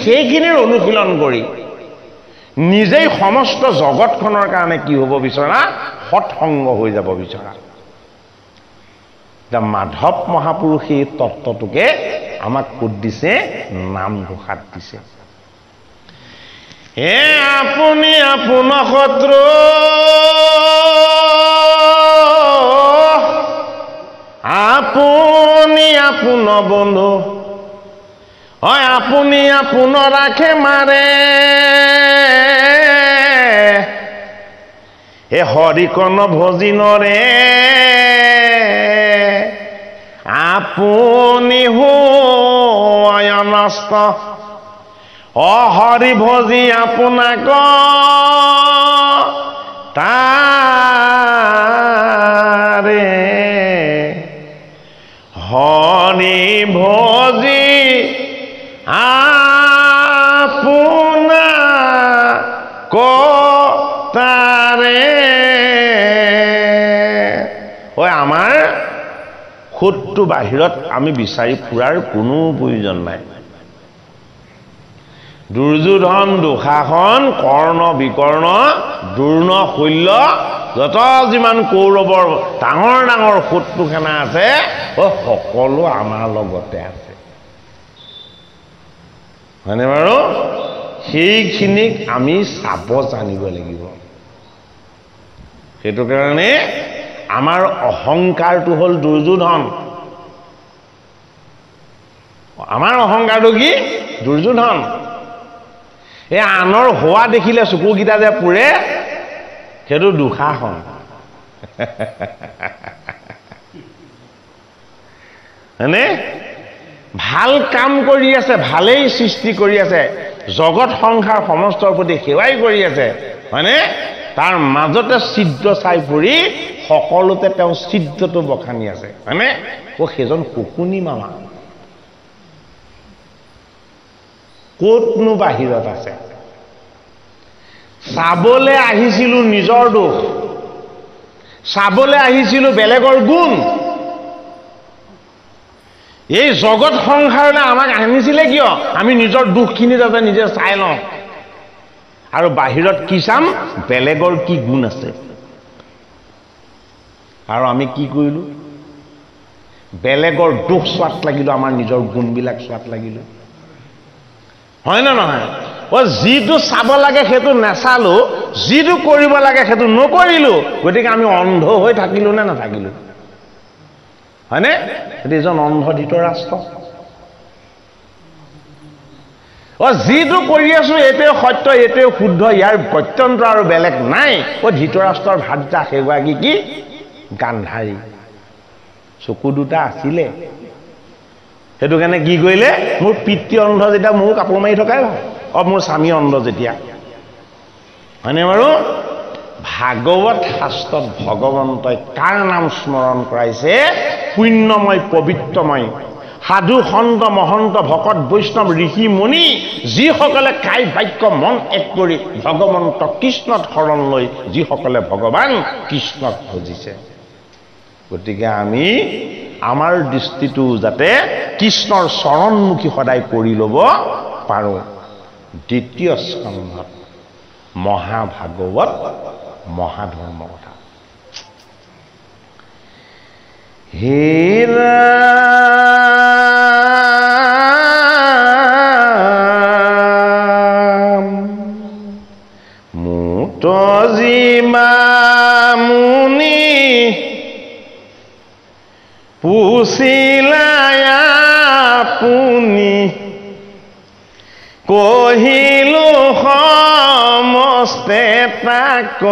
সেইখিনিৰ অনুশীলন কৰি নিজেই সমস্ত জগতখনৰ কাৰণে কি হ'ব বিচৰা সৎসংগ হৈ যাব বিচৰা মাধৱ মহাপুৰুষে এই তত্ত্বটোকে আমাক ক'ত দিছে নামঘোষাত দিছে হে আপুনি আপোনাৰ শত্ৰু আপুনি আপোনাৰ বন্ধু হয় আপুনি আপোনাৰ ৰাখে মাৰে হে হৰিকণ ভজিনৰে আপুনি হয় নষ্ট হৰি ভজি আপোনাক তাৰে হৰি ভজি আপোনাক তাৰে হয় আমাৰ খুদটো বাহিৰত আমি বিচাৰি ফুৰাৰ কোনো প্ৰয়োজন নাই দুৰ্যোধন দুঃশাসন কৰ্ণ বিকৰ্ণ দুৰ্ণ শৈল্য যত যিমান কৌৰৱৰ ডাঙৰ ডাঙৰ শত্ৰু সেনা আছে সকলো আমাৰ লগতে আছে হয়নে বাৰু সেইখিনিক আমি চাব জানিব লাগিব সেইটো কাৰণে আমাৰ অহংকাৰটো হ'ল দুৰ্যোধন আমাৰ অহংকাৰটো কি দুৰ্যোধন এই আনৰ হোৱা দেখিলে চকুকেইটা যে পুৰে সেইটো দুঃশাসন হয়নে ভাল কাম কৰি আছে ভালেই সৃষ্টি কৰি আছে জগত সংসাৰ সমস্তৰ প্ৰতি সেৱাই কৰি আছে হয়নে তাৰ মাজতে ছিদ্ৰ চাই পৰি সকলোতে তেওঁ ছিদ্ৰটো বখানি আছে হয়নে সেইজন শকুনি মামা ক'তনো বাহিৰত আছে চাবলৈ আহিছিলো নিজৰ দোষ চাবলৈ আহিছিলো বেলেগৰ গুণ এই জগত সংসাৰলৈ আমাক আনিছিলে কিয় আমি নিজৰ দুখখিনি যাতে নিজে চাই লওঁ আৰু বাহিৰত কি চাম বেলেগৰ কি গুণ আছে আৰু আমি কি কৰিলো বেলেগৰ দুখ চোৱাত লাগিলো আমাৰ নিজৰ গুণবিলাক চোৱাত লাগিলো হয় না নহয় যিটো চাব লাগে সেইটো নেচালো যিটো কৰিব লাগে সেইটো নকৰিলো গতিকে আমি অন্ধ হৈ থাকিলো নে নাথাকিলো হয়নে এজন অন্ধ ধৃতৰাষ্ট্ৰ যিটো কৰি আছো এইটোৱে সত্য এইটোৱে শুদ্ধ ইয়াৰ গত্যন্তৰ আৰু বেলেগ নাই ধৃতৰাষ্ট্ৰৰ ভাৰ্যা সেইগৰাকী কি গান্ধাৰী চকু দুটা আছিলে সেইটো কাৰণে কি কৰিলে মোৰ পিতৃ অন্ধ যেতিয়া মোৰ কাপোৰ মাৰি থকাই ভাল মোৰ স্বামী অন্ধ যেতিয়া হয়নে বাৰু ভাগৱত শাস্ত্ৰত ভগৱন্তই কাৰ নাম স্মৰণ কৰাইছে পুণ্যময় পবিত্ৰময় সাধু সন্ত মহন্ত ভকত বৈষ্ণৱ ঋষি মুনি যিসকলে কাই বাক্য মন এক কৰি ভগৱন্ত কৃষ্ণত শৰণ লৈ যিসকলে ভগৱান কৃষ্ণক ভজিছে গতিকে আমি আমাৰ দৃষ্টিটো যাতে কৃষ্ণৰ চৰণমুখী সদায় কৰি ল'ব পাৰোঁ দ্বিতীয় স্কন্ধত মহাভাগৱত মহাধৰ্ম কথা হে ৰাম মুত জিমা মুনি পুছিলাই আপুনি কহিলো সমস্তে তাক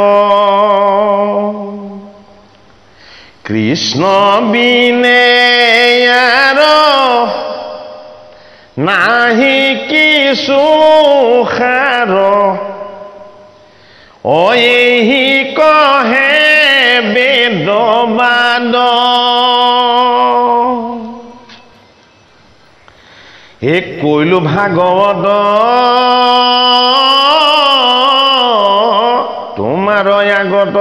কৃষ্ণ বিনে আর নাহি কিছু সাৰ এহি কহে বেদবাদ হে কৈলো ভাগৱত তোমাৰ আগত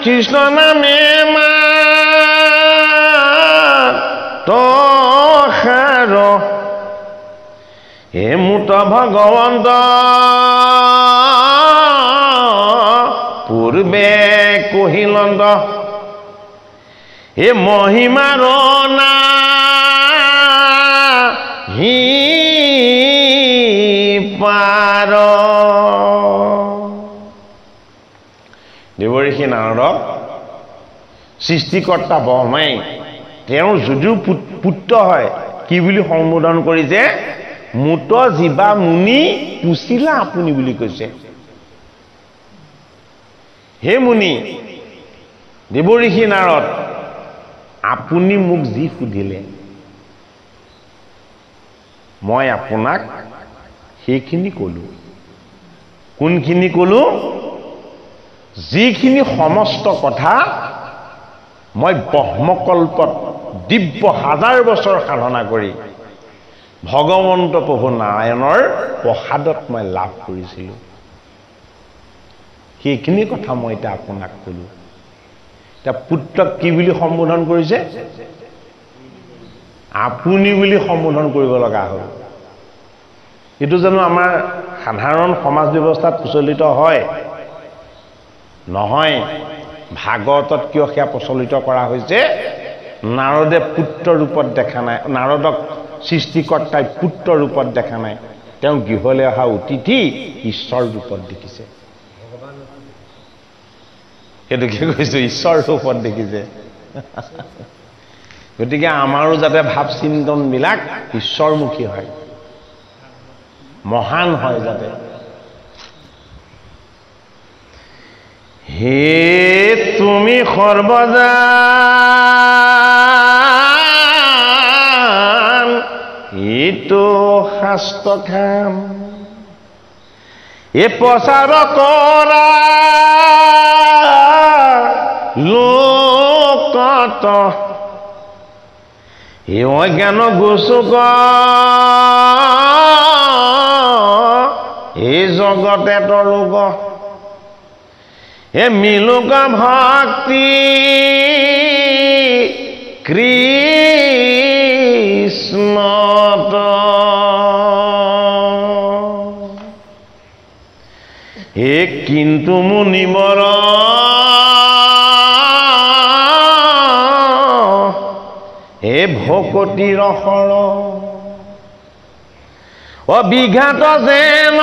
কৃষ্ণ নামে মাত সাৰ হে মুত ভগৱন্ত পূৰ্বে কহিলন্দ হে মহিমাৰ নাহি পাৰ। দেৱঋষি নাৰদক সৃষ্টিকৰ্তা ব্ৰহ্মাই তেওঁৰ যদিও পুত্ৰ হয় কি বুলি সম্বোধন কৰিছে, মুত জীৱা মুনি পুছিলা আপুনি বুলি কৈছে। হে মুনি দেৱঋষি নাৰদ, আপুনি মোক যি সুধিলে মই আপোনাক সেইখিনি কলো। কোনখিনি কলো? যিখিনি সমস্ত কথা মই ব্ৰহ্মকল্পত দিব্য 1000 বছৰ সাধনা কৰি ভগৱন্ত প্ৰভু নাৰায়ণৰ প্ৰসাদত মই লাভ কৰিছিলোঁ, সেইখিনি কথা মই এতিয়া আপোনাক কলো। এতিয়া পুত্ৰক কি বুলি সম্বোধন কৰিছে? আপুনি বুলি সম্বোধন কৰিব লগা হ'ল। এইটো জানো আমাৰ সাধাৰণ সমাজ ব্যৱস্থাত প্ৰচলিত হয়? নহয়। ভাগৱতত কিয় সেয়া প্ৰচলিত কৰা হৈছে? নাৰদে পুত্ৰ ৰূপত দেখা নাই, নাৰদক সৃষ্টিকৰ্তাই পুত্ৰ ৰূপত দেখা নাই, তেওঁ গৃহলৈ অহা অতিথি ঈশ্বৰ ৰূপত দেখিছে। সেইটোকে কৈছো, ঈশ্বৰ ৰূপত দেখিছে। গতিকে আমাৰো যাতে ভাৱ চিন্তনবিলাক ঈশ্বৰমুখী হয়, মহান হয় যাতে। হে তুমি সৰ্বজান ইটো শাস্ত্ৰ খাম এ প্ৰচাৰ কৰা লোকত হে অজ্ঞান গোচক এই জগতে তলোক হে মিলোক ভক্তি কৃষ্ণত হে কিন্তু মুনিবৰ হে ভকতিৰ সৰ অবিঘাত যেন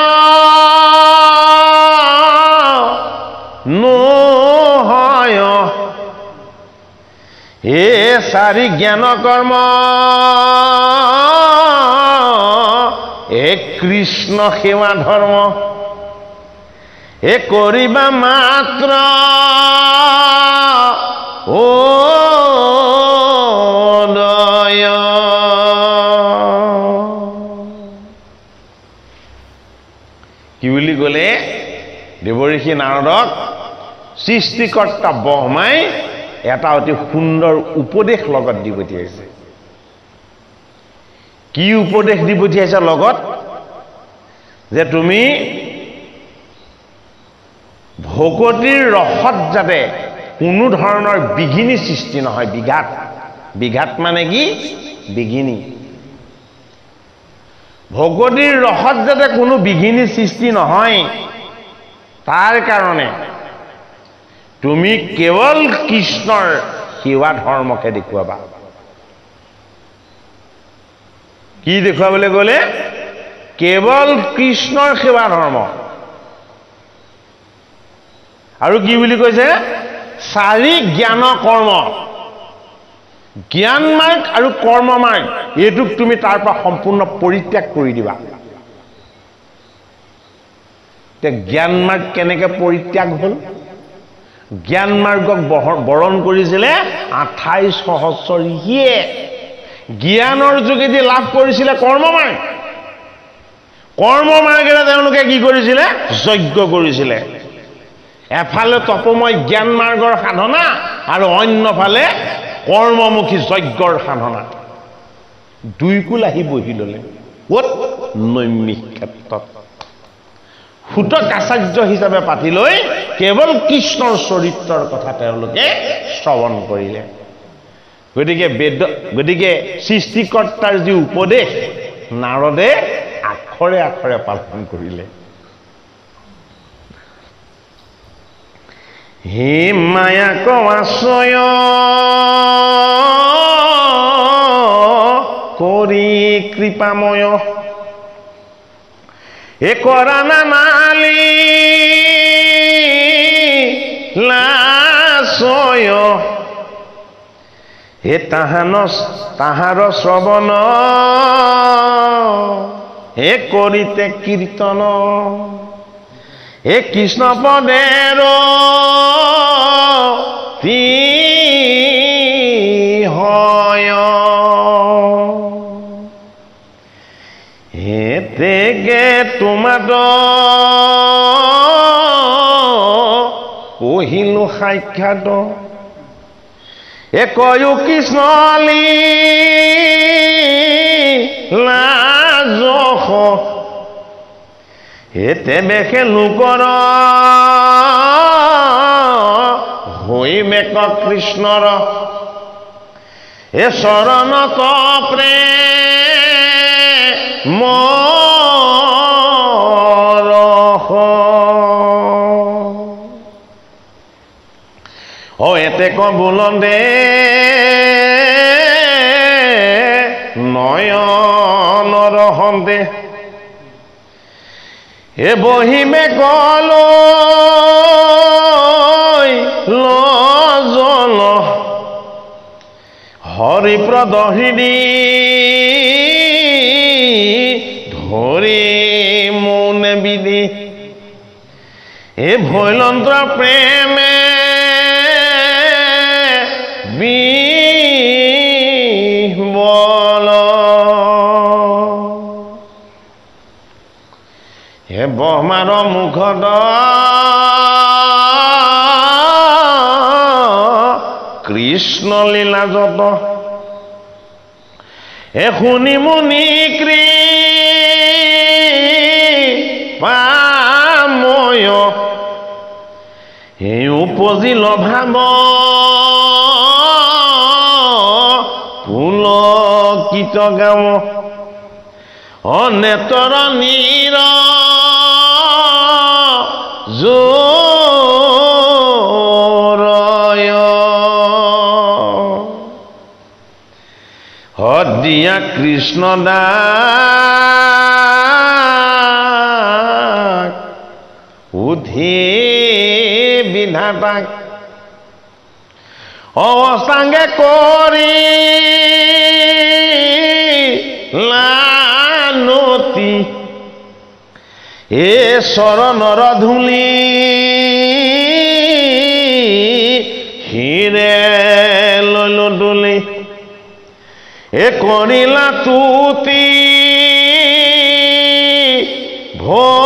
নহয় হে চাৰি জ্ঞান কৰ্ম হে কৃষ্ণ সেৱা ধৰ্ম হে কৰিবা মাত্ৰ ও দয়। কি বুলি ক'লে? দেৱঋষি নাৰদক সৃষ্টিকৰ্তা ব্ৰহ্মাই এটা অতি সুন্দৰ উপদেশ লগত দি পঠিয়াইছে। কি উপদেশ দি পঠিয়াইছে লগত? যে তুমি ভকতিৰ ৰসত যাতে কোনো ধৰণৰ বিঘিনি সৃষ্টি নহয়। বিঘাত, বিঘাত মানে কি? বিঘিনি। ভকতিৰ ৰসত যাতে কোনো বিঘিনি সৃষ্টি নহয়, তাৰ কাৰণে তুমি কেৱল কৃষ্ণৰ সেৱা ধৰ্মকে দেখুৱাবা। কি দেখুৱাবলৈ গ'লে? কেৱল কৃষ্ণৰ সেৱা ধৰ্ম। আৰু কি বুলি কৈছে? চাৰি জ্ঞান কৰ্ম, জ্ঞান মাৰ্গ আৰু কৰ্ম মাৰ্গ, এইটোক তুমি তাৰ পৰা সম্পূৰ্ণ পৰিত্যাগ কৰি দিবা। জ্ঞান মাৰ্গ কেনেকে পৰিত্যাগ হ'ল? জ্ঞান মাৰ্গক বৰণ কৰিছিলে 28 সহস্ৰ ঋষিয়ে। জ্ঞানৰ যোগেদি লাভ কৰিছিলে কৰ্ম মাৰ্গ। কৰ্ম মাৰ্গেৰে তেওঁলোকে কি কৰিছিলে? যজ্ঞ কৰিছিলে। এফালে তপময় জ্ঞান মাৰ্গৰ সাধনা আৰু অন্যফালে কৰ্মমুখী যজ্ঞৰ সাধনা, দুইকুল আহি বহি ললে। ক'ত? নৈমিষ ক্ষেত্ৰত। সুতক আচাৰ্য হিচাপে পাতি লৈ কেৱল কৃষ্ণৰ চৰিত্ৰৰ কথা তেওঁলোকে শ্ৰৱণ কৰিলে। গতিকে সৃষ্টিকৰ্তাৰ যি উপদেশ নাৰদে আকৌ আখৰে আখৰে পালন কৰিলে। হে মায়াক আশ্ৰয় কৰি কৃপাময় এ কৰা নানালি লাচয় হে তাহাৰ শ্ৰৱণ হে কৰিতে কীৰ্তন হে কৃষ্ণ পদেৰ হয় হে তেগে তোমাদ কহিলো সাক্ষাৎ এ কয়ো কৃষ্ণলি লাজখ হেতে বেখে লোকৰ হৈবেক কৃষ্ণৰ এ চৰণত প্ৰেম এতে কবুলন্দে নয়নৰ সন্দে এ বহিমে কলৈ লজল হৰিপ্ৰদ হৃদি ধৰি মৌন বিধি এ ভৈলন্ত্ৰ প্ৰেমে বিহ্বল হে ব্ৰহ্মাৰ মুখত কৃষ্ণ লীলা যত হে শুনি মুনি কৃপাময় হে উপজিল ভাৱ পুলকিত গাঁও অনেতৰ নীৰ জোৰয় হদিয়া কৃষ্ণ দাস উধি বিধাতাক অৱস্থাংগে কৰি লানতি এ চৰণৰ ধূলি হিৰে ললো দুলি এ কৰিলা তুতি ভকতি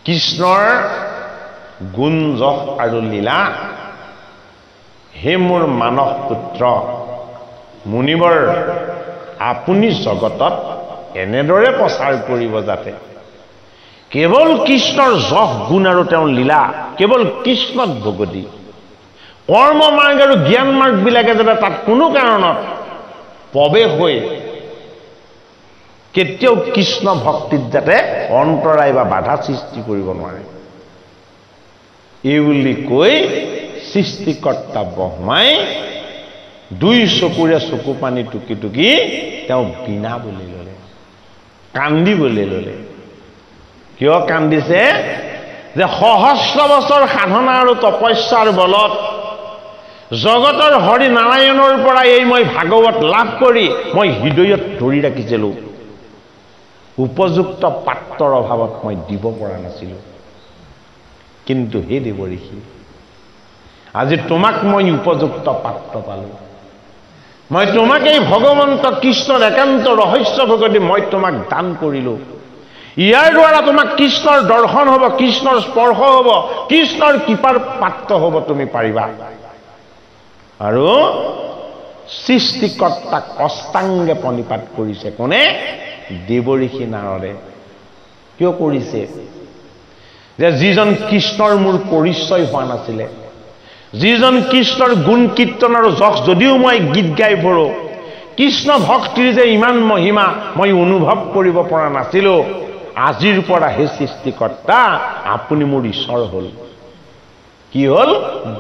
কৃষ্ণৰ গুণ যশ আৰু লীলা হে মোৰ মানস পুত্ৰ মুনিবৰ আপুনি জগতত এনেদৰে প্ৰচাৰ কৰিব যাতে কেৱল কৃষ্ণৰ যশ গুণ আৰু তেওঁৰ লীলা কেৱল কৃষ্ণত ভগতি কৰ্ম মাৰ্গ আৰু জ্ঞান মাৰ্গবিলাকে যাতে তাত কোনো কাৰণত প্ৰৱেশ হৈ কেতিয়াও কৃষ্ণ ভক্তিত যাতে অন্তৰায় বা বাধা সৃষ্টি কৰিব নোৱাৰে এই বুলি কৈ সৃষ্টিকৰ্তা ব্ৰহ্মাই দুই চকুৰে চকু পানী টুকি টুকি তেওঁ বিনাবলৈ ল'লে কান্দিবলৈ ল'লে কিয় কান্দিছে যে সহস্ৰ বছৰ সাধনা আৰু তপস্যাৰ বলত জগতৰ হৰি নাৰায়ণৰ পৰা এই মই ভাগৱত লাভ কৰি মই হৃদয়ত ধৰি ৰাখিছিলোঁ উপযুক্ত পাত্ৰৰ অভাৱত মই দিব পৰা নাছিলোঁ কিন্তু হে দেৱঋষি আজি তোমাক মই উপযুক্ত পাত্ৰ পালোঁ মই তোমাক এই ভগৱন্ত কৃষ্ণৰ একান্ত ৰহস্য ভগতি মই তোমাক দান কৰিলোঁ ইয়াৰ দ্বাৰা তোমাক কৃষ্ণৰ দৰ্শন হ'ব কৃষ্ণৰ স্পৰ্শ হ'ব কৃষ্ণৰ কৃপাৰ পাত্ৰ হ'ব তুমি পাৰিবা আৰু সৃষ্টিকৰ্তাক অষ্টাংগে প্ৰণিপাত কৰিছে কোনে দেৱঋষি নাৰদে কিয় কৰিছে যে যিজন কৃষ্ণৰ মোৰ পৰিচয় হোৱা নাছিলে যিজন কৃষ্ণৰ গুণ কীৰ্তন আৰু যশ যদিও মই গীত গাই ফুৰো কৃষ্ণ ভক্তিৰ যে ইমান মহিমা মই অনুভৱ কৰিব পৰা নাছিলো আজিৰ পৰা হে সৃষ্টিকৰ্তা আপুনি মোৰ ঈশ্বৰ হ'ল কি হ'ল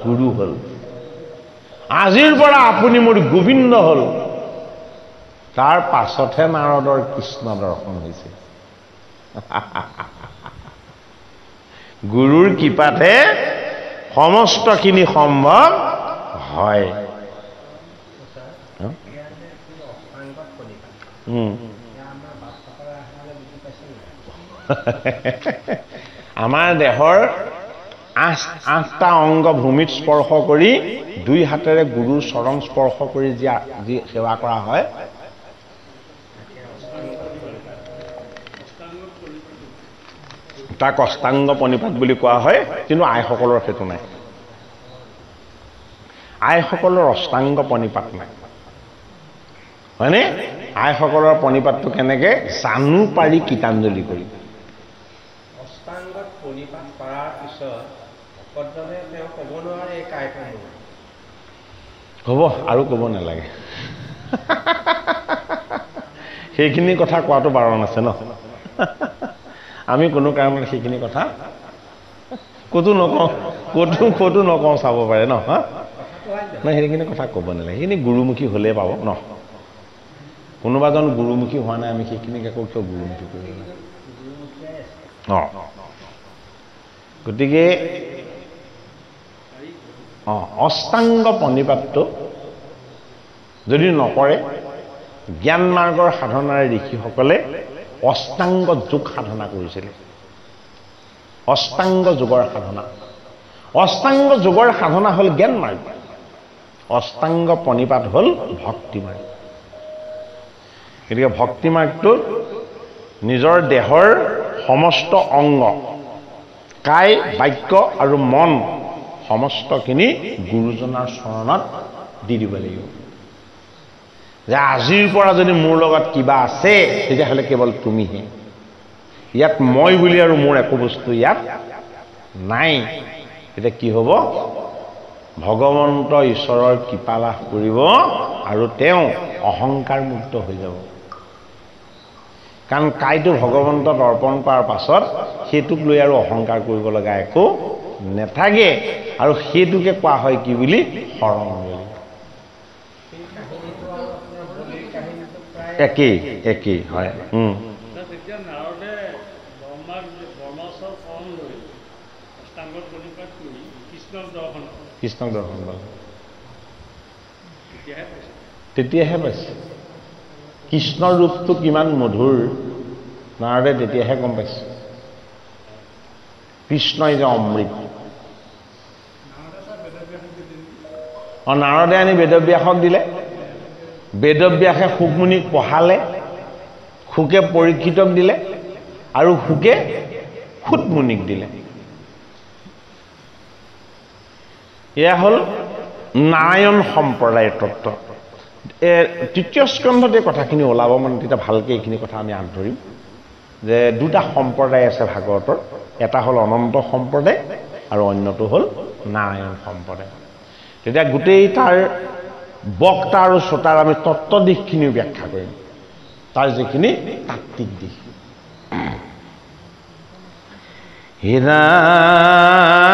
গুৰু হ'ল আজিৰ পৰা আপুনি মোৰ গোবিন্দ হ'ল তাৰ পাছতহে নাৰদৰ কৃষ্ণ দৰ্শন হৈছে গুৰুৰ কৃপাতে সমস্তখিনি সম্ভৱ হয় আমাৰ দেহৰ 8টা অংগ ভূমিত স্পৰ্শ কৰি 2 হাতেৰে গুৰুৰ চৰণ স্পৰ্শ কৰি যি সেৱা কৰা হয় তাক অষ্টাংগ প্ৰণিপাত বুলি কোৱা হয় কিন্তু আইসকলৰ সেইটো নাই আইসকলৰ অষ্টাংগ প্ৰণিপাত নাই হয়নে আইসকলৰ প্ৰণিপাতটো কেনেকে জানু পাৰি গীতাঞ্জলি কৰি অষ্টাংগ প্ৰণিপাত কৰাৰ পিছত ভকতজনে তেওঁ ক'ব নোৱাৰে এই কাইখন হ'ব আৰু ক'ব নালাগে সেইখিনি কথা কোৱাটো বাৰণ আছে ন আমি কোনো কাৰণত সেইখিনি কথা ক'তো নকওঁ চাব পাৰে ন নাই সেইখিনি কথা ক'ব নালাগে সেইখিনি গুৰুমুখী হ'লে পাব ন কোনোবাজন গুৰুমুখী হোৱা নাই আমি সেইখিনিক আকৌ কিয় গুৰুমুখী কৰিব গতিকে অষ্টাংগ প্ৰণিপাতটো যদি নকৰে জ্ঞান মাৰ্গৰ সাধনাৰে ঋষিসকলে অষ্টাংগ যোগ সাধনা কৰিছিল অষ্টাংগ যোগৰ সাধনা অষ্টাংগ যোগৰ সাধনা হ'ল জ্ঞান মাৰ্গ অষ্টাংগ প্ৰণিপাত হ'ল ভক্তি মাৰ্গ গতিকে ভক্তি মাৰ্গটোত নিজৰ দেহৰ সমস্ত অংগ কায় বাক্য আৰু মন সমস্তখিনি গুৰুজনাৰ চৰণত দি দিব লাগিব যে আজিৰ পৰা যদি মোৰ লগত কিবা আছে তেতিয়াহ'লে কেৱল তুমিহে ইয়াত মই বুলি আৰু মোৰ একো বস্তু ইয়াত নাই এতিয়া কি হ'ব ভগৱন্ত ঈশ্বৰৰ কৃপা লাভ কৰিব আৰু তেওঁ অহংকাৰ মুক্ত হৈ যাব কাৰণ কাইটো ভগৱন্তত অৰ্পণ কৰাৰ পাছত সেইটোক লৈ আৰু অহংকাৰ কৰিব লগা একো নেথাকে আৰু সেইটোকে কোৱা হয় কি বুলি শৰণ বুলি একেই হয় কৃষ্ণক দৰ্শন কৰে তেতিয়াহে পাইছে কৃষ্ণৰ ৰূপটো কিমান মধুৰ নাৰদে তেতিয়াহে গম পাইছে কৃষ্ণই যে অমৃত নাৰদে আনি বেদব্যাসক দিলে বেদব্যাসে শুকমুনিক পঢ়ালে শুকে পৰীক্ষিতক দিলে আৰু শুকে সুতমুনিক দিলে এয়া হ'ল নাৰায়ণ সম্প্ৰদায়ৰ তত্ত্ব তৃতীয় স্কন্ধত এই কথাখিনি ওলাব মানে তেতিয়া ভালকৈ এইখিনি কথা আমি আগ ধৰিম যে 2টা সম্প্ৰদায় আছে ভাগৱতৰ এটা হ'ল অনন্ত সম্প্ৰদায় আৰু অন্যটো হ'ল নাৰায়ণ সম্প্ৰদায় তেতিয়া গোটেই তাৰ বক্তা আৰু শ্ৰোতাৰ আমি তত্ত্ব দিশখিনিও ব্যাখ্যা কৰিম তাৰ যিখিনি তাত্ত্বিক দিশ হে ৰাম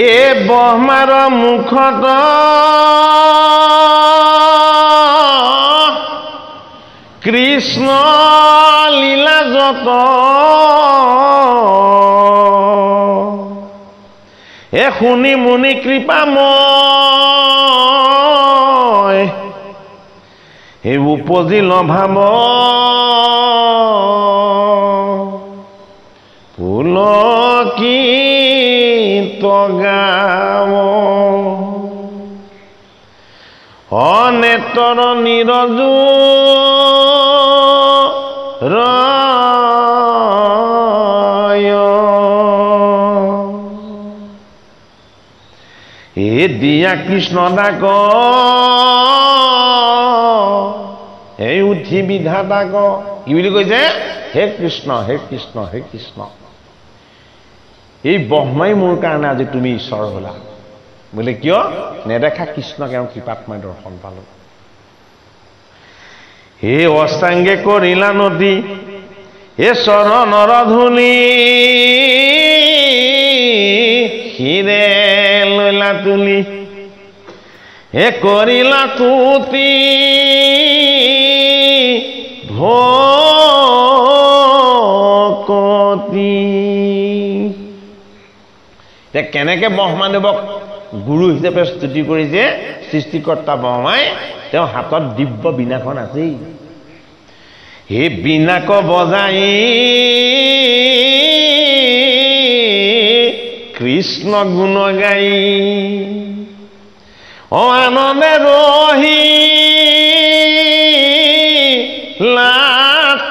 এ ব্ৰহ্মাৰ মুখত কৃষ্ণ লীলা যত এ শুনি মুনি কৃপাময় হে উপজিল ভাৱ পুলকিত গাৱ অনেতৰ নিৰজু এ দিয়া কৃষ্ণ ডাক এই উঠি বিধাতাক কি বুলি কৈছে হে কৃষ্ণ হে কৃষ্ণ হে কৃষ্ণ এই ব্ৰহ্মাই মোৰ কাৰণে আজি তুমি ঈশ্বৰ হ'লা বোলে কিয় নেদেখা কৃষ্ণক এওঁ কৃপাত মই দৰ্শন পালো হে অষ্টাংগে কৰিলা নদী হে চৰণৰ ধূলি হিৰে লৈলা তুলি হে কৰিলা তুতি ভকতি কেনেকে ব্ৰহ্মাদেৱক গুৰু হিচাপে স্তুতি কৰিছে সৃষ্টিকৰ্তা ব্ৰহ্মাই তেওঁ হাতত দিব্য বীণাখন আছেই হে বীণাক বজাই কৃষ্ণ গুণ গাই অ আনন্দে ৰহি লা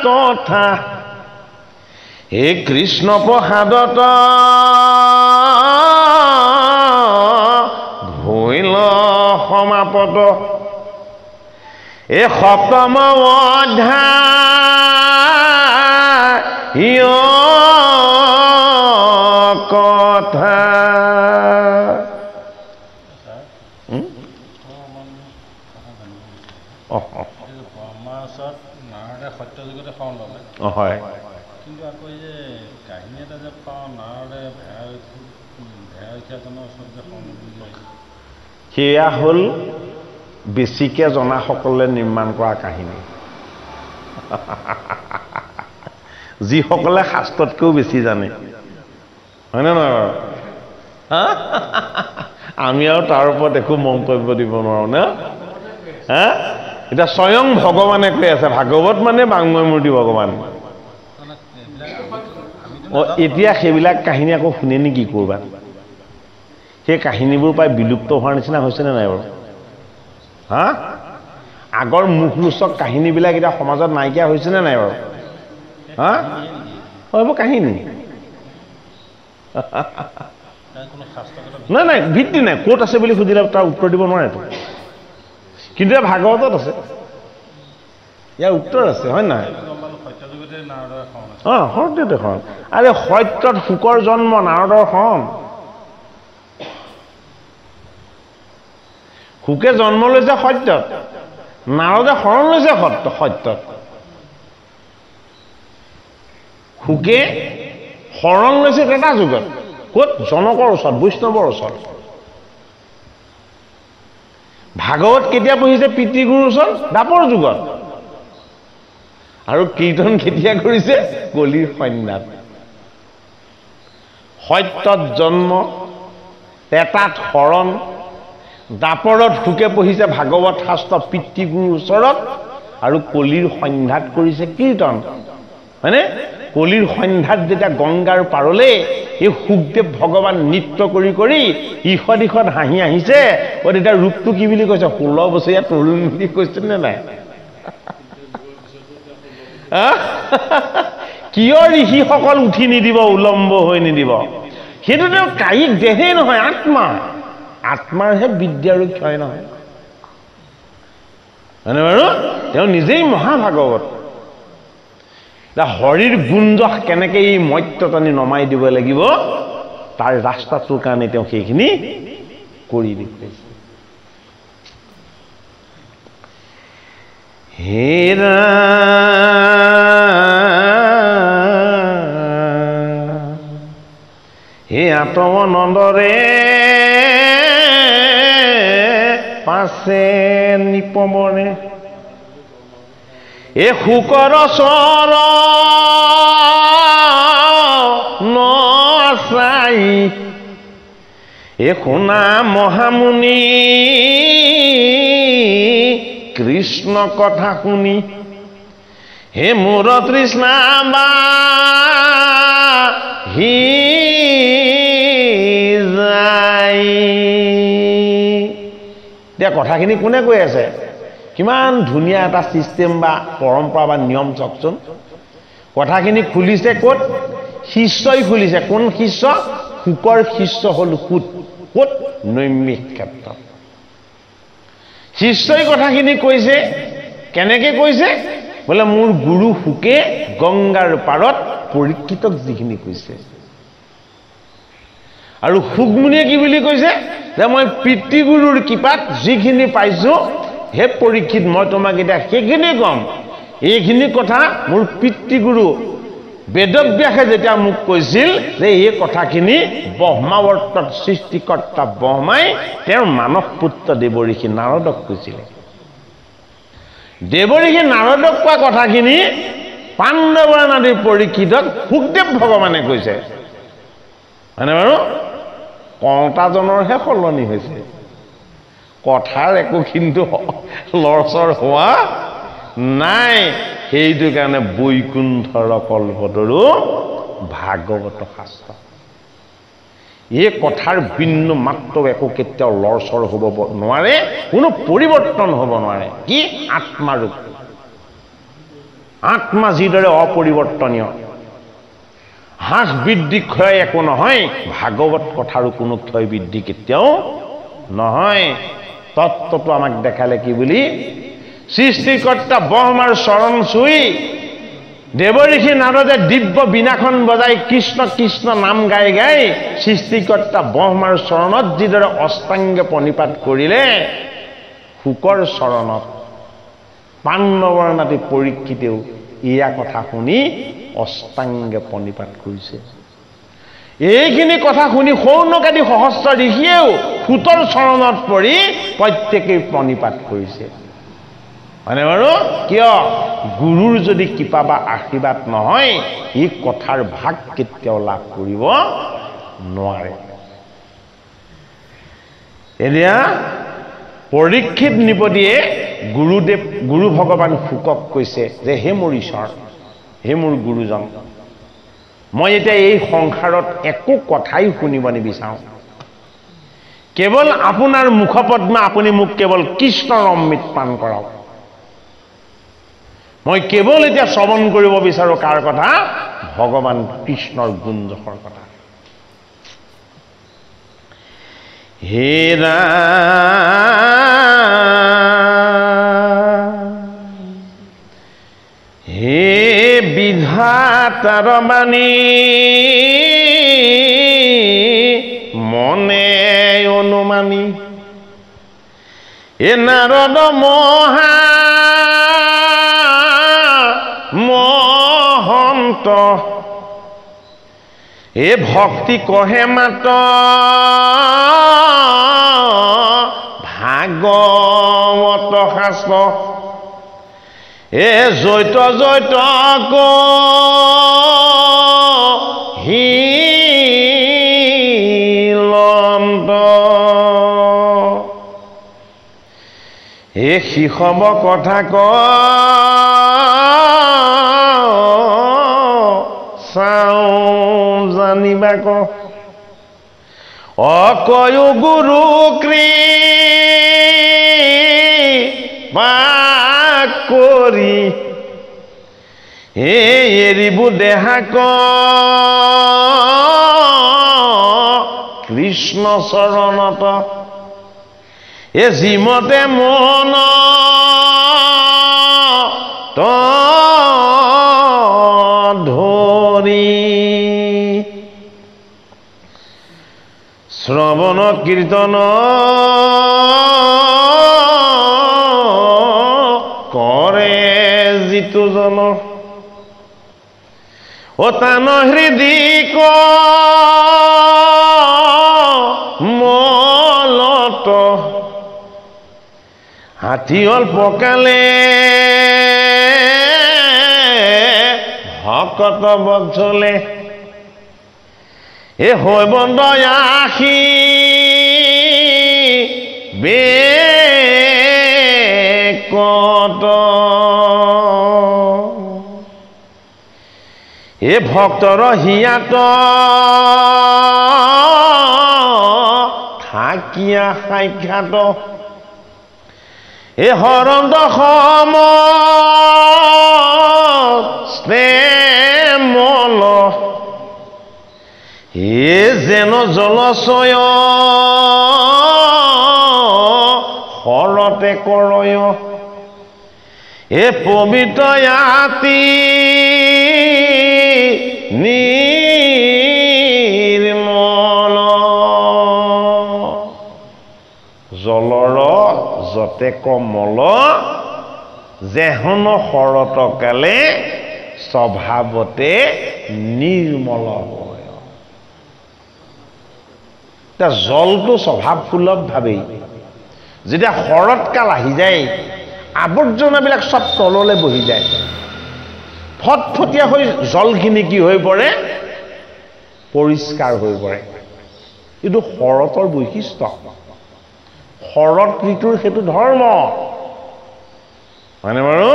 কথা হে কৃষ্ণ প্ৰসাদত ভৈল সমাপত এই সপ্তম অধ্যায় কথা হয় কিন্তু আকৌ যে কাহিনী এটা যে পাওঁ নাৰদে ভেড়াখীয়াজনৰ ওচৰত যে সেয়া হ'ল বেছিকে জনাসকলে নিৰ্মাণ কৰা কাহিনী যিসকলে শাস্ত্ৰতকৈও বেছি জানে হয়নে নহয় বাৰু আমি আৰু তাৰ ওপৰত একো মন্তব্য দিব নোৱাৰো না হা এতিয়া স্বয়ং ভগৱানে কৈ আছে ভাগৱত মানে বাংময় মূৰ্তি ভগৱান এতিয়া সেইবিলাক কাহিনী আকৌ শুনে নেকি কৰবাত সেই কাহিনীবোৰ প্ৰায় বিলুপ্ত হোৱাৰ নিচিনা হৈছেনে নাই বাৰু হা আগৰ মুখৰোচক কাহিনীবিলাক এতিয়া সমাজত নাইকিয়া হৈছেনে নাই বাৰু হা এইবোৰ কাহিনী নাই নাই ভিত্তি নাই ক'ত আছে বুলি সুধিলে তাৰ উত্তৰ দিব নোৱাৰেতো কিন্তু ভাগৱতত আছে ইয়াৰ উত্তৰ আছে হয় নাই সত্যযুগতে খন আৰে সত্যত শুকৰ জন্ম নাৰদৰ খন শুকে জন্ম লৈছে সত্যত নাৰদে শৰণ লৈছে সত্যত শুকে শৰণ লৈছে এটা যুগত ক'ত জনকৰ ওচৰত বৈষ্ণৱৰ ওচৰত ভাগৱত কেতিয়া পঢ়িছে পিতৃগুৰুৰ ওচৰত দাপৰ যুগত আৰু কীৰ্তন কেতিয়া কৰিছে কলিৰ সন্ন্যাত সত্যত জন্ম এটাত শৰণ দাপৰত শুকে পঢ়িছে ভাগৱত শাস্ত্ৰ পিতৃগুৰুৰ ওচৰত আৰু কলিৰ সন্ধ্যাত কৰিছে কীৰ্তন হয়নে কলিৰ সন্ধ্যাত যেতিয়া গংগাৰ পাৰলে এই শুকদেৱ ভগৱান নৃত্য কৰি কৰি ইখন ইখন হাঁহি আহিছে তেতিয়া ৰূপটো কি বুলি কৈছে 16 বছৰীয়া তৰুণ বুলি কৈছে নে নাই কিয় ঋষিসকল উঠি নিদিব উলম্ব হৈ নিদিব সেইটো তেওঁ কায়িক দেহেই নহয় আত্মাৰহে বিদ্যা আৰু ক্ষয় নহয় হয়নে বাৰু তেওঁ নিজেই মহাভাগৱত হৰিৰ গুঞ্জ কেনেকে এই মত্যটানি নমাই দিব লাগিব তাৰ ৰাস্তাটোৰ কাৰণে তেওঁ সেইখিনি কৰি দেখুৱাইছে হেৰা হে আতম নন্দৰে পাছে নিপমৰে এ শুকৰ চৰ নচাই এ শুনা মহামুনি কৃষ্ণ কথা শুনি হে মোৰ তৃষ্ণা বাহি যায় এতিয়া কথাখিনি কোনে কৈ আছে কিমান ধুনীয়া এটা সিস্টেম বা পৰম্পৰা বা নিয়ম চাওকচোন কথাখিনি খুলিছে ক'ত শিষ্যই খুলিছে কোন শিষ্য শুকৰ শিষ্য হ'ল সুত ক'ত নৈমিষ ক্ষেত্ৰত শিষ্যই কথাখিনি কৈছে কেনেকে কৈছে বোলে মোৰ গুৰু শুকে গংগাৰ পাৰত পৰীক্ষিতক যিখিনি কৈছে আৰু সুকমুনিয়ে কি বুলি কৈছে যে মই পিতৃগুৰুৰ কৃপাত যিখিনি পাইছো হে পৰীক্ষিত মই তোমাক এতিয়া সেইখিনি কম এইখিনি কথা মোৰ পিতৃগুৰু বেদব্যাসে যেতিয়া মোক কৈছিল যে এই কথাখিনি ব্ৰহ্মাৱৰ্তত সৃষ্টিকৰ্তা ব্ৰহ্মাই তেওঁৰ মানস পুত্ৰ দেৱঋষি নাৰদক কৈছিল দেৱঋষি নাৰদক কোৱা কথাখিনি পাণ্ডৱ নদীৰ পৰীক্ষিতক সুখদেৱ ভগৱানে কৈছে মানে বাৰু কওঁতাজনৰহে সলনি হৈছে কথাৰ একো কিন্তু লৰচৰ হোৱা নাই সেইটো কাৰণে বৈকুণ্ঠৰ কল্পতৰু ভাগৱত শাস্ত্ৰ এই কথাৰ বিন্দু মাত্ৰ একো কেতিয়াও লৰচৰ হ'ব নোৱাৰে কোনো পৰিৱৰ্তন হ'ব নোৱাৰে কি আত্মাৰূপ আত্মা যিদৰে অপৰিৱৰ্তনীয় হ্ৰাস বৃদ্ধি ক্ষয় একো নহয় ভাগৱত কথাৰো কোনো ক্ষয় বৃদ্ধি কেতিয়াও নহয় তত্ত্বটো আমাক দেখালে কি বুলি সৃষ্টিকৰ্তা ব্ৰহ্মাৰ চৰণ চুই দেৱঋষি নাৰদে দিব্য বীণাখন বজাই কৃষ্ণ কৃষ্ণ নাম গাই গাই সৃষ্টিকৰ্তা ব্ৰহ্মাৰ চৰণত যিদৰে অষ্টাংগে প্ৰণিপাত কৰিলে শুকৰ চৰণত পাণ্ডৱৰ নাতি পৰীক্ষিতেও এয়া কথা শুনি অষ্টাংগে প্ৰণিপাত কৰিছে এইখিনি কথা শুনি সৌনকাদি সহস্ৰ ঋষিয়েও সুতৰ চৰণত পৰি প্ৰত্যেকেই প্ৰণিপাত কৰিছে মানে বাৰু কিয় গুৰুৰ যদি কৃপা বা আশীৰ্বাদ নহয় এই কথাৰ ভাগ কেতিয়াও লাভ কৰিব নোৱাৰে এতিয়া পৰীক্ষিত নিপতিয়ে গুৰু ভগৱান শুকক কৈছে যে হে মোৰ ঈশ্বৰ হে মোৰ গুৰুজন মই এতিয়া এই সংসাৰত একো কথাই শুনিব নিবিচাৰোঁ কেৱল আপোনাৰ মুখপদ্মা আপুনি মোক কেৱল কৃষ্ণৰ অমৃত পান কৰাওক মই কেৱল এতিয়া শ্ৰৱণ কৰিব বিচাৰোঁ কাৰ কথা ভগৱান কৃষ্ণৰ গুণযশৰ কথা হে হে বিধাতাৰ বাণী মনে অনুমানী এ নাৰদ মহন্ত এ ভক্তি কহে মাত ভাগৱত শাস্ত্ৰ এ জৈত জৈত হিলন্ত এ শিশৱ কথা চাওঁ জানিবা অকয়ো গুৰু কৃপা কৰি এৰিবো দেহাক কৃষ্ণ চৰণত এ যিমতে মন ধৰি শ্ৰৱণ কীৰ্তন কৰে যিটো জন অতান হৃদিক মলত হাতী অল্পকালে ভকত বৎসলে এ হৈব দয়াসী বেকত এ ভক্তৰ হিয়াত থাকিয়া সাক্ষাৎ এ হৰন্ত সম স্নেমল এ যেন জলচয় হৰতে কৰয় এ পবিত্ৰয়াতি নিৰ্মল জলৰ যতে কমল যেহন শৰত কালে স্বভাৱতে নিৰ্মল হয়। এতিয়া জলটো স্বভাৱ সুলভ ভাৱেই যেতিয়া শৰৎকাল আহি যায় আৱৰ্জনাবিলাক চব তললৈ বহি যায়, ফটফটীয়া হৈ জলখিনি কি হৈ পৰে? পৰিষ্কাৰ হৈ পৰে। এইটো শৰতৰ বৈশিষ্ট্য, শৰৎ ঋতুৰ সেইটো ধৰ্ম, হয়নে বাৰু?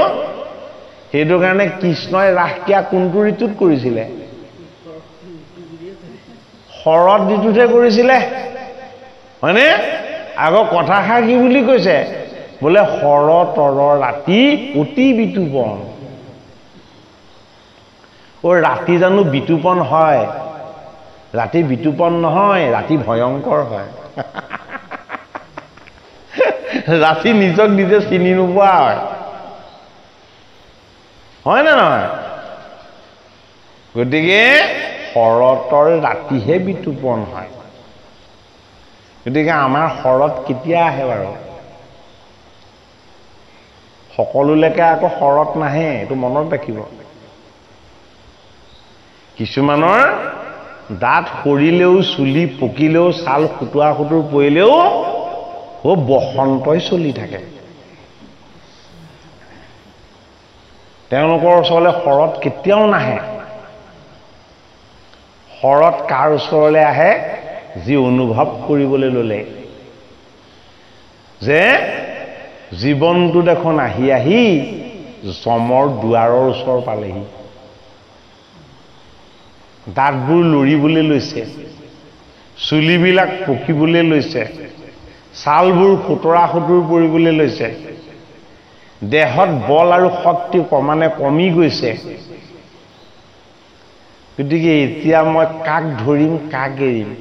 সেইটো কাৰণে কৃষ্ণই ৰাসক্ৰিয়া কোনটো ঋতুত কৰিছিলে? শৰৎ ঋতুতহে কৰিছিলে, হয়নে? আগৰ কথাষাৰ কি বুলি কৈছে? বোলে শৰতৰ ৰাতি অতি বিতুপন। ৰাতি জানো বিতুপন হয়? ৰাতি বিতুপন নহয়, ৰাতি ভয়ংকৰ হয়। ৰাতি নিজক নিজে চিনি নোপোৱা হয়, হয় নে নহয়? গতিকে শৰতৰ ৰাতিহে বিতুপন হয়। গতিকে আমাৰ শৰৎ কেতিয়া আহে বাৰু? সকলোলৈকে আকৌ শৰৎ নাহে, এইটো মনত ৰাখিব। কিছুমানৰ দাঁত সৰিলেও, চুলি পকিলেও, ছাল সুতুৱা সুতুৰ পৰিলেও বসন্তই চলি থাকে। তেওঁলোকৰ ওচৰলৈ শৰৎ কেতিয়াও নাহে। শৰৎ কাৰ ওচৰলৈ আহে? যি অনুভৱ কৰিবলৈ ল'লে যে জীৱনটো দেখোন আহি আহি যমৰ দুৱাৰৰ ওচৰ পালেহি, দাঁতবোৰ লৰিবলৈ লৈছে, চুলিবিলাক পকিবলৈ লৈছে, ছালবোৰ সুতৰা সুতুৰ পৰিবলৈ লৈছে, দেহত বল আৰু শক্তি ক্ৰমানে কমি গৈছে। গতিকে এতিয়া মই কাক ধৰিম, কাক এৰিম?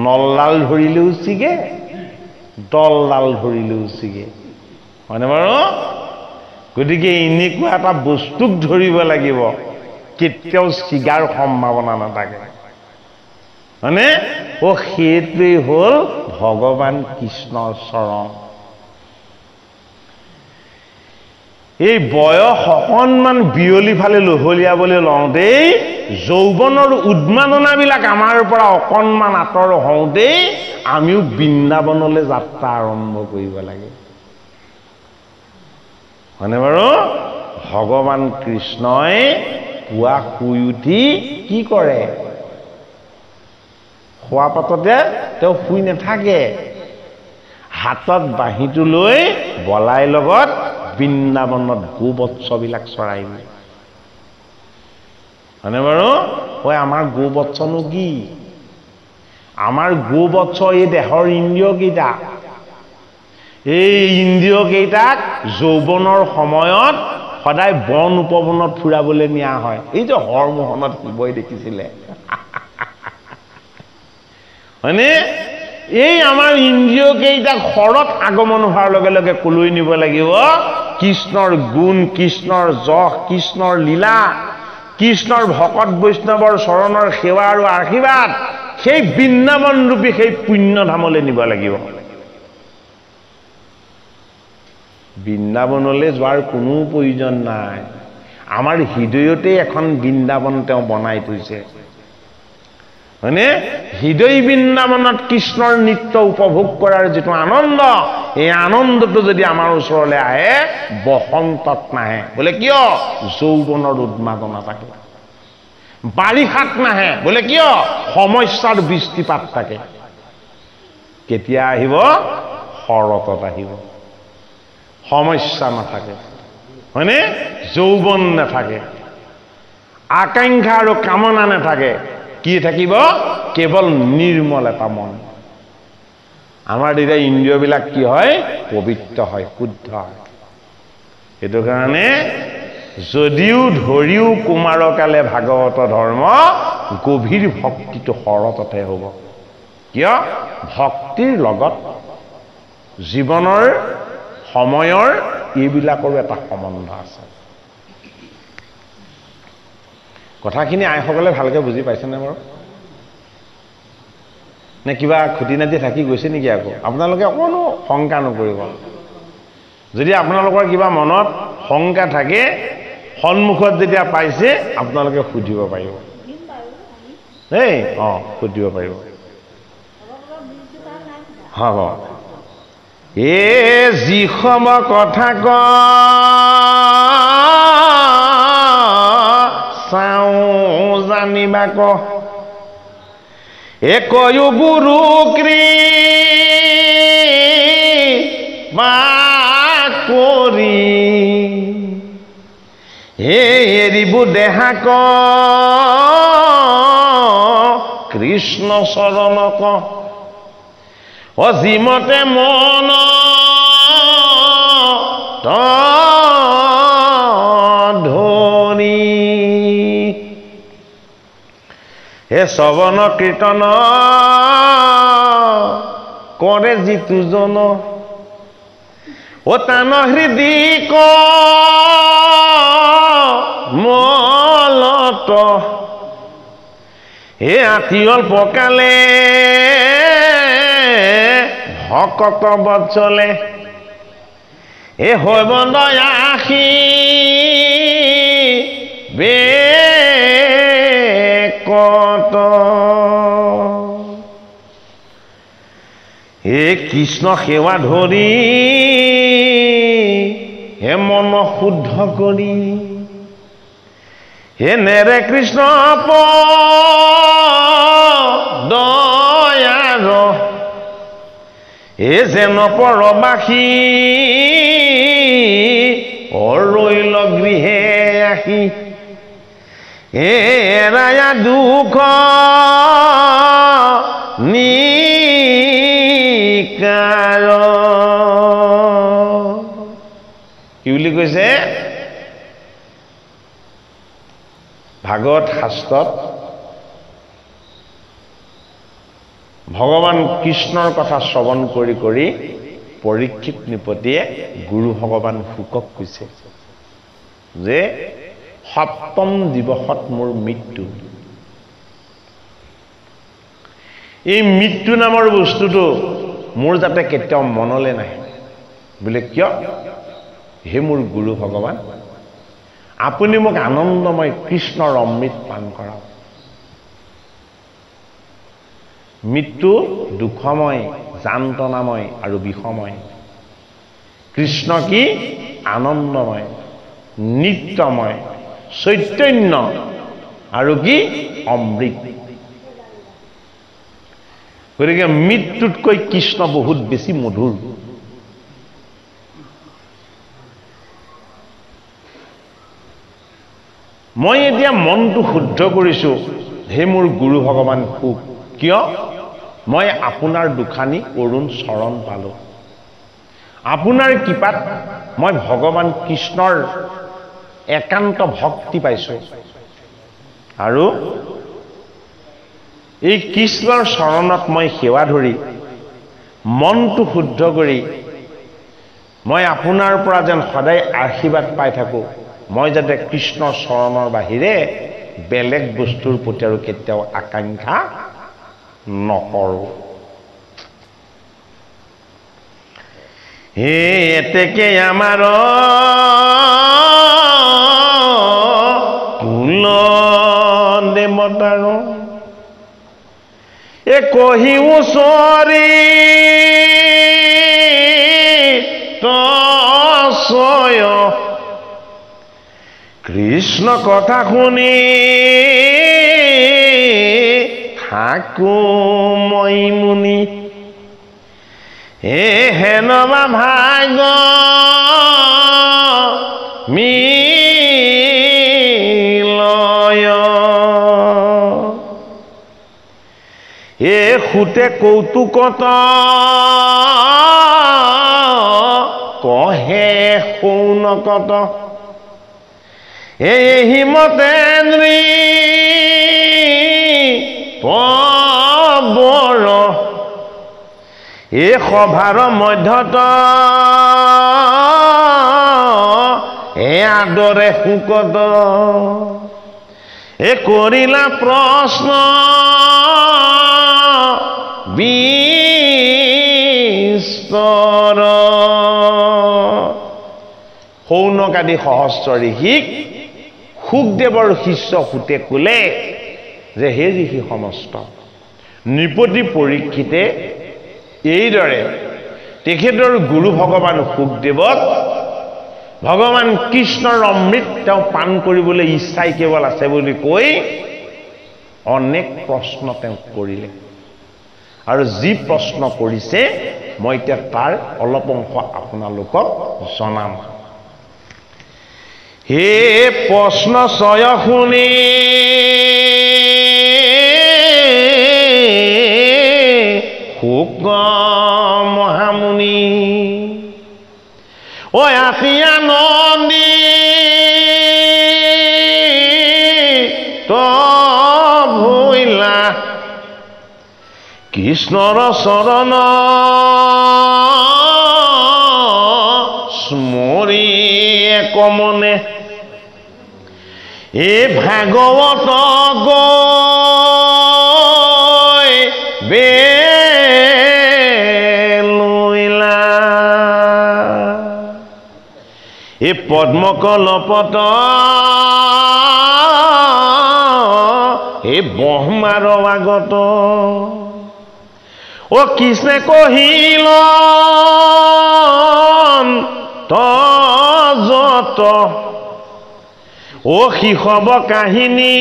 নলডাল ধৰিলেও ছিগে, দলডাল ধৰিলেও ছিগে, হয়নে বাৰু? গতিকে এনেকুৱা এটা বস্তুক ধৰিব লাগিব কেতিয়াও ছিগাৰ সম্ভাৱনা নাথাকে, হয়নে? সেইটোৱেই হ'ল ভগৱান কৃষ্ণৰ চৰণ। এই বয়স অকণমান বিয়লি ফালে লহলিয়াবলৈ লওঁতেই, যৌৱনৰ উন্মাদনাবিলাক আমাৰ পৰা অকণমান আঁতৰ হওঁতেই আমিও বৃন্দাবনলৈ যাত্ৰা আৰম্ভ কৰিব লাগে, হয়নে বাৰু? ভগৱান কৃষ্ণই পুৱা শুই উঠি কি কৰে? শোৱা পাততে তেওঁ শুই নাথাকে, হাতত বাঁহীটো লৈ বলাই লগত বৃন্দাবনত গোবৎসবিলাক চৰাই, হয়নে বাৰু? আমাৰ গোবৎসনো কি? আমাৰ গোবৎস এই দেহৰ ইন্দ্ৰিয় কেইটা। এই ইন্দ্ৰিয় কেইটাক যৌৱনৰ সময়ত সদায় বন উপবনত ফুৰাবলৈ নিয়া হয়। এই যে হৰমোহনত শিৱই দেখিছিলে, হয়নে? এই আমাৰ ইন্দ্ৰিয় কেইটাক শৰৎ আগমন হোৱাৰ লগে লগে কলৈ নিব লাগিব? কৃষ্ণৰ গুণ, কৃষ্ণৰ যশ, কৃষ্ণৰ লীলা, কৃষ্ণৰ ভকত বৈষ্ণৱৰ চৰণৰ সেৱা আৰু আশীৰ্বাদ, সেই বৃন্দাবন ৰূপী সেই পুণ্যধামলৈ নিব লাগিব। বৃন্দাবনলৈ যোৱাৰ কোনো প্ৰয়োজন নাই, আমাৰ হৃদয়তে এখন বৃন্দাবন তেওঁ বনাই থৈছে, হয়নে? হৃদয় বৃন্দাবনত কৃষ্ণৰ নৃত্য উপভোগ কৰাৰ যিটো আনন্দ, এই আনন্দটো যদি আমাৰ ওচৰলৈ আহে বসন্তত নাহে। বোলে কিয়? যৌৱনৰ উন্মাদনা থাকে। বাৰিষাত নাহে। বোলে কিয়? সমস্যাৰ বৃষ্টিপাত থাকে। কেতিয়া আহিব? শৰতত আহিব। সমস্যা নাথাকে, হয়নে? যৌৱন নাথাকে, আকাংক্ষা আৰু কামনা নাথাকে। কি থাকিব? কেৱল নিৰ্মল এটা মন। আমাৰ তেতিয়া ইন্দ্ৰিয়বিলাক কি হয়? পবিত্ৰ হয়, শুদ্ধ হয়। সেইটো কাৰণে যদিও ধৰিও কুমাৰকালে ভাগৱত ধৰ্ম, গভীৰ ভক্তিটো শৰততে হ'ব। কিয়? ভক্তিৰ লগত জীৱনৰ সময়ৰ এইবিলাকৰো এটা সম্বন্ধ আছে। কথাখিনি আইসকলে ভালকৈ বুজি পাইছেনে বাৰু? নে কিবা খুটি নাতি থাকি গৈছে নেকি আকৌ আপোনালোকে অকণো শংকা নকৰিব যদি আপোনালোকৰ কিবা মনত শংকা থাকে সন্মুখত যেতিয়া পাইছে আপোনালোকে সুধিব পাৰিব এই সুধিব পাৰিব হ'ব এ যি সম কথা ক চাওঁ জানিবা ক একয়ো গুৰু কৃপা কৰি এৰিব দেহা ক কৃষ্ণ চৰণ ক অজিমতে মন ধৰি হে শ্ৰৱণ কীৰ্তন কৰে যিটো জন তান হৃদি ক মলত হে আতিয়ল পকালে ভকত বৎসলে এ হৈব দয়াসী বেকত হে কৃষ্ণ সেৱা ধৰি হে মন শুদ্ধ কৰি হে নেৰে কৃষ্ণ দয়াৰ এ যেন পৰবাসী ৰৈল গৃহে আহি এৰায়া দুখ নিকাৰ কি বুলি কৈছে ভাগৱত শাস্ত্ৰত ভগৱান কৃষ্ণৰ কথা শ্ৰৱণ কৰি কৰি পৰীক্ষিত নৃপতিয়ে গুৰু ভগৱান শুকক কৈছে যে সপ্তম দিৱসত মোৰ মৃত্যু এই মৃত্যু নামৰ বস্তুটো মোৰ যাতে কেতিয়াও মনলৈ নাহে বোলে কিয় হে মোৰ গুৰু ভগৱান আপুনি মোক আনন্দময় কৃষ্ণৰ অমৃত পান কৰাওক মৃত্যু দুখময় যান্তনাময় আৰু বিষময় কৃষ্ণ কি আনন্দময় নিত্যময় চৈতন্য আৰু কি অমৃত গতিকে মৃত্যুতকৈ কৃষ্ণ বহুত বেছি মধুৰ মই এতিয়া মনটো শুদ্ধ কৰিছো হে মোৰ গুৰু ভগৱান সুখ কিয় মই আপোনাৰ দুখানি অৰুণ চৰণ পালো আপোনাৰ কৃপাত মই ভগৱান কৃষ্ণৰ একান্ত ভক্তি পাইছো আৰু এই কৃষ্ণৰ চৰণত মই সেৱা ধৰি মনটো শুদ্ধ কৰি মই আপোনাৰ পৰা যেন সদায় আশীৰ্বাদ পাই থাকো মই যাতে কৃষ্ণৰ চৰণৰ বাহিৰে বেলেগ বস্তুৰ প্ৰতি আৰু কেতিয়াও আকাংক্ষা নকৰো হে এতেকে আমাৰ কুল দেৱতাৰ এ কহি ওচৰি তয় কৃষ্ণ কথা শুনি থাকো মই মুনি হে হেনবা ভাগ মিলয় এ সুতে কৌতুকত কহে সৌনকত হিমতে পবৰ এই সভাৰ মধ্যত আদৰে শুকত এ কৰিলা প্ৰশ্ন বিস্তৰ শৌনক আদি সহস্ৰ ঋষিক শুকদেৱৰ শিষ্য সুতে ক'লে যে হে ঋষি সমস্ত নৃপতি পৰীক্ষিতে এইদৰে তেখেতৰ গুৰু ভগৱান শুকদেৱক ভগৱান কৃষ্ণৰ অমৃত তেওঁ পান কৰিবলৈ ইচ্ছাই কেৱল আছে বুলি কৈ অনেক প্ৰশ্ন তেওঁ কৰিলে আৰু যি প্ৰশ্ন কৰিছে মই এতিয়া তাৰ অলপ অংশ আপোনালোকক জনাম হে প্ৰশ্ন ছয় শুনি শুক মহামুনি ঐ আশিয়া নন্দী ভৈলা কৃষ্ণৰ চৰণ স্মৰি একমনে এ ভাগৱত গৈ বেলুইলা এ পদ্মকলপত এ ব্ৰহ্মাৰ আগত ও কৃষ্ণে কহিল তত ও শিশৱ কাহিনী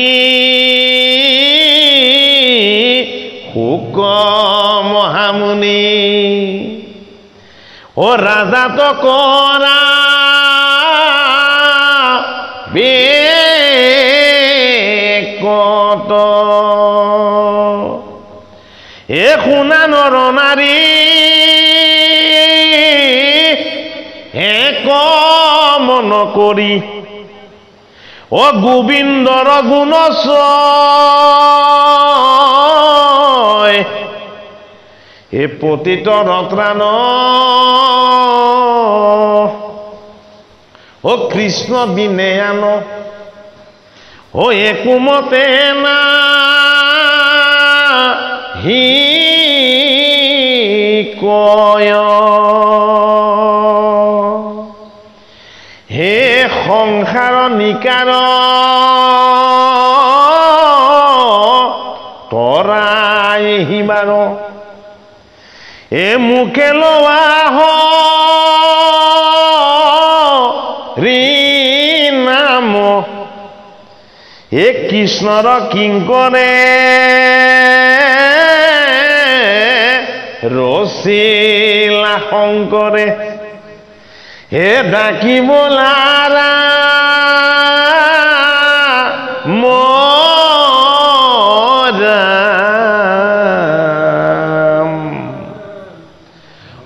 শুক মহামুনি ও ৰাজাত কৰা বেকত এ শুনা নৰ নাৰী এক মন কৰি ও গোবিন্দৰ গুণ ছয় এ পতিত ৰত্ৰান ও কৃষ্ণ দিনে আন ও একোমতে না হি কয় হে সংসাৰ নিকাৰ তৰাই হিবাৰ এ মুখে লোৱা ৰি নাম এ কৃষ্ণৰ কিংকৰে ৰচিলা শংকৰে হে ডাকিব লাৰা মৰাম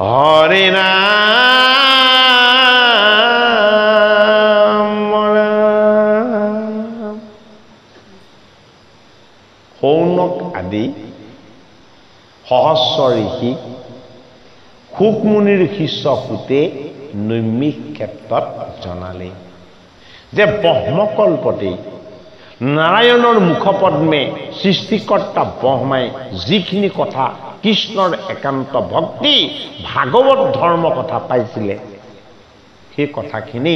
হৰি ৰাম শৌনক আদি সহস্ৰ ঋষি শুকমুনিৰ শিষ্য সুতে নৈমিষ ক্ষেত্ৰত জনালে যে ব্ৰহ্মকল্পতেই নাৰায়ণৰ মুখপদ্মে সৃষ্টিকৰ্তা ব্ৰহ্মাই যিখিনি কথা কৃষ্ণৰ একান্ত ভক্তি ভাগৱত ধৰ্ম কথা পাইছিলে সেই কথাখিনি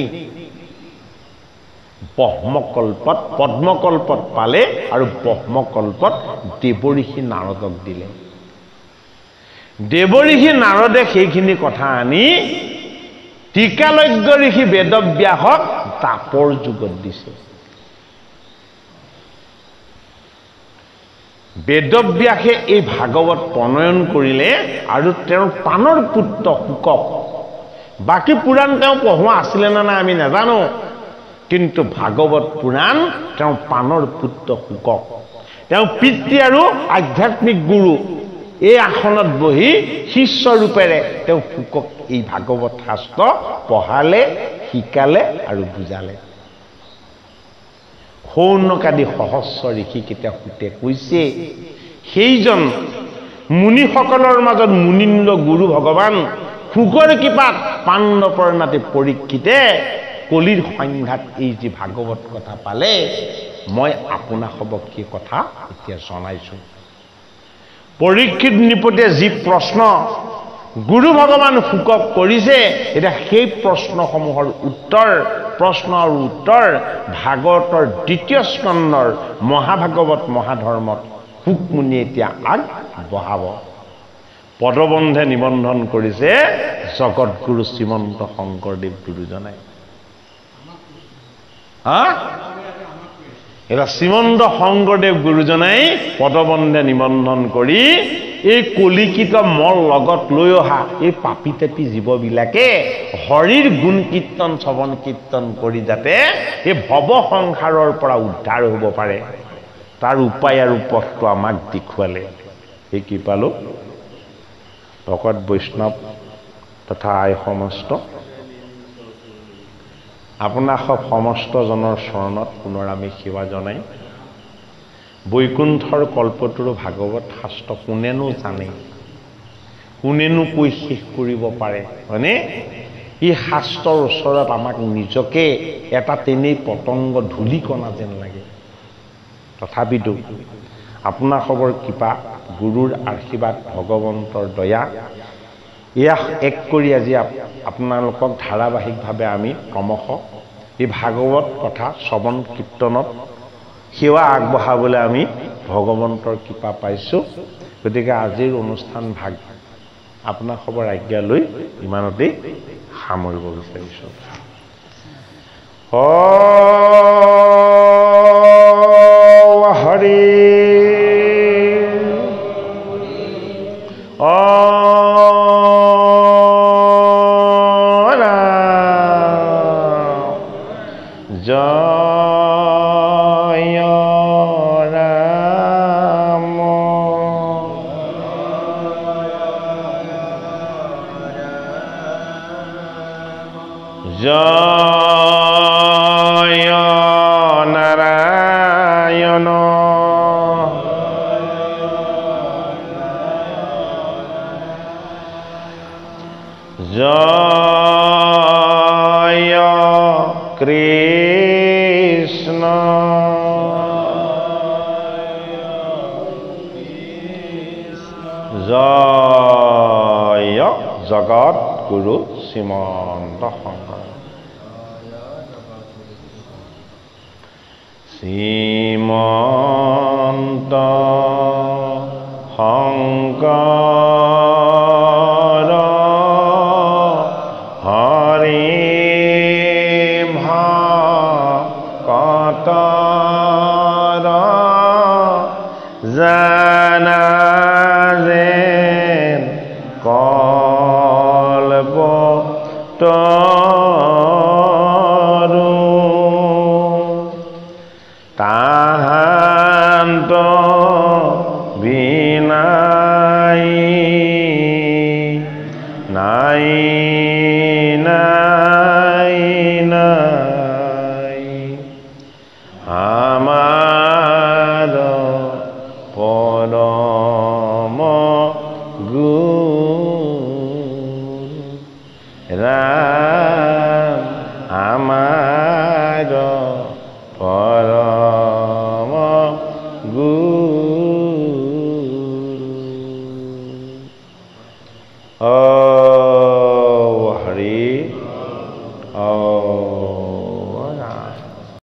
ব্ৰহ্মকল্পত পদ্মকল্পত পালে আৰু ব্ৰহ্মকল্পত দেৱঋষি নাৰদক দিলে দেৱঋষি নাৰদে সেইখিনি কথা আনি টিকালজ্ঞ ঋষি বেদব্যাসক দাপৰ যুগত দিছে বেদব্যাসে এই ভাগৱত প্ৰণয়ন কৰিলে আৰু তেওঁৰ প্ৰাণৰ পুত্ৰ শুকক বাকী পুৰাণ তেওঁ পঢ়োৱা আছিলে নে নাই আমি নাজানো কিন্তু ভাগৱত পুৰাণ তেওঁৰ প্ৰাণৰ পুত্ৰ শুকক তেওঁ পিতৃ আৰু আধ্যাত্মিক গুৰু এই আসনত বহি শিষ্য ৰূপেৰে তেওঁ শুকক এই ভাগৱত শাস্ত্ৰ পঢ়ালে শিকালে আৰু বুজালে শৌনক আদি সহস্ৰ ঋষি কেতিয়া সুতে কৈছে সেইজন মুনিসকলৰ মাজত মুনিন্দ গুৰু ভগৱান শুকৰ কৃপাত পাণ্ডৱৰ নাতি পৰীক্ষিতে কলিৰ সন্ধ্যাত এই যে ভাগৱত কথা পালে মই আপোনাক সবক কি কথা এতিয়া জনাইছো পৰীক্ষিত নৃপতিয়ে যি প্ৰশ্ন গুৰু ভগৱান শুকক কৰিছে, এতিয়া সেই প্ৰশ্নসমূহৰ প্ৰশ্নৰ উত্তৰ ভাগৱতৰ ২য় স্কন্ধৰ মহাভাগৱত মহাধৰ্মত শুকমুনিয়ে এতিয়া আগবঢ়াব। পদবন্ধে নিবন্ধন কৰিছে জগতগুৰু শ্ৰীমন্ত শংকৰদেৱ গুৰুজনাই। এতিয়া শ্ৰীমন্ত শংকৰদেৱ গুৰুজনাই পদবন্ধে নিবন্ধন কৰি এই কলিকিত মল লগত লৈ অহা এই পাপি তেপি জীৱবিলাকে হৰিৰ গুণ কীৰ্তন শ্ৰৱণ কীৰ্তন কৰি যাতে এই ভৱ সংসাৰৰ পৰা উদ্ধাৰ হ'ব পাৰে, তাৰ উপায় আৰু পথটো আমাক দেখুৱালে। এই কি পালো? ভকত বৈষ্ণৱ তথা আই সমস্ত আপোনাক সমস্তজনৰ চৰণত পুনৰ আমি সেৱা জনাই, বৈকুণ্ঠৰ কল্পতৰু ভাগৱত শাস্ত্ৰ কোনেনো জানে, কোনেনো কৈ শেষ কৰিব পাৰে, হয়নে? এই শাস্ত্ৰৰ ওচৰত আমাক নিজকে এটা তেনেই পতংগ ধূলিকণা যেন লাগে। তথাপিতো আপোনাসৱৰ কৃপা, গুৰুৰ আশীৰ্বাদ, ভগৱন্তৰ দয়া, এয়া এক কৰি আজি আপোনালোকক ধাৰাবাহিকভাৱে আমি ক্ৰমশ এই ভাগৱত কথা শ্ৰৱণ কীৰ্তনত সেৱা আগবঢ়াবলৈ আমি ভগৱন্তৰ কৃপা পাইছোঁ। গতিকে আজিৰ অনুষ্ঠান ভাগ আপোনাসৱৰ আজ্ঞা লৈ ইমানতেই সামৰিব বিচাৰিছোঁ। হৰি জয় ৰাম জয় নাৰায়ণ জয় কৃষ্ণ জয় জগত গুৰু শ্ৰীমন্ত শংকৰ। শ্ৰীমন্ত শংকৰ হৰি ভকতৰ জানা যেন কল্পতৰু তাহান্ত বিনাই নাই নাই নাই আমাৰ পদ